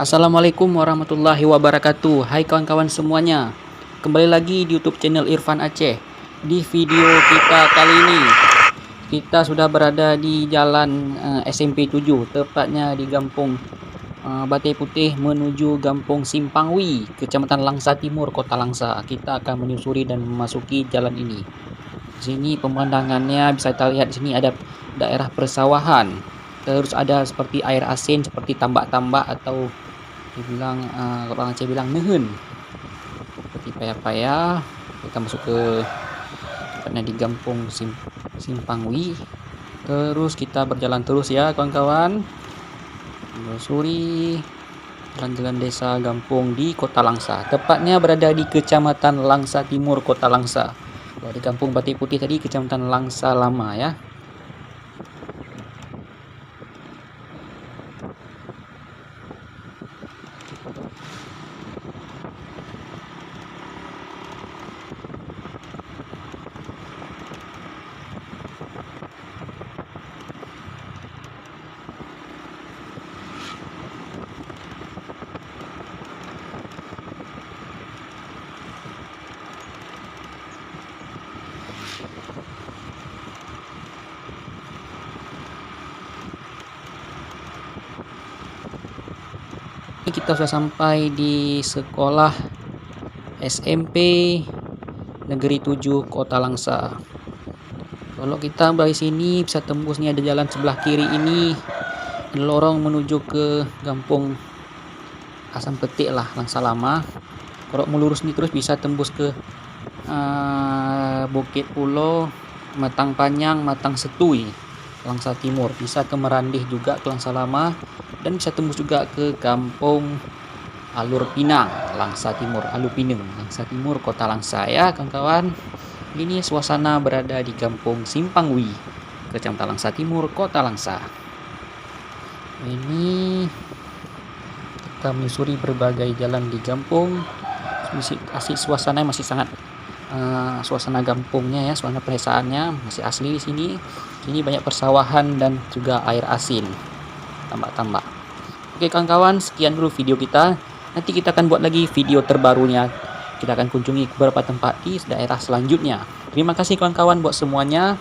Assalamualaikum warahmatullahi wabarakatuh. Hai kawan-kawan semuanya, kembali lagi di YouTube channel Irfan Aceh. Di video kita kali ini, kita sudah berada di jalan SMP 7, tepatnya di Gampung Batai Putih menuju Gampung Simpangwi, Kecamatan Langsa Timur, Kota Langsa. Kita akan menyusuri dan memasuki jalan ini. Di sini pemandangannya bisa kita lihat, di sini ada daerah persawahan. Terus ada seperti air asin, seperti tambak-tambak atau dibilang orang Aceh bilang nehen, seperti paya-paya. Kita masuk ke tepatnya di Gampung Simpangwi. Terus kita berjalan terus ya kawan-kawan, menyusuri jalan-jalan desa Gampung di Kota Langsa, tepatnya berada di Kecamatan Langsa Timur, Kota Langsa. Kalau di Kampung Batik Putih tadi Kecamatan Langsa Lama ya. Kita sudah sampai di sekolah SMP Negeri 7 Kota Langsa. Kalau kita dari sini bisa tembus nih, ada jalan sebelah kiri ini, ada lorong menuju ke Gampung Asam Petik lah, Langsa Lama. Kalau mau lurus nih terus bisa tembus ke Bukit Pulau, Matang Panjang, Matang Setui, Langsa Timur. Bisa ke Merandih juga ke Langsa Lama, dan bisa tembus juga ke Kampung Alur Pinang, Langsa Timur, Alur Pinang, Langsa Timur, Kota Langsa ya kawan-kawan. Ini suasana berada di Kampung Simpangwi, Kecamatan Langsa Timur, Kota Langsa. Ini kita menyusuri berbagai jalan di Gampung. Asli suasananya masih sangat suasana Gampungnya ya, suasana pedesaannya masih asli di sini. Sini banyak persawahan dan juga air asin, tambak-tambak. Oke kawan-kawan, sekian dulu video kita. Nanti kita akan buat lagi video terbarunya. Kita akan kunjungi beberapa tempat di daerah selanjutnya. Terima kasih kawan-kawan buat semuanya.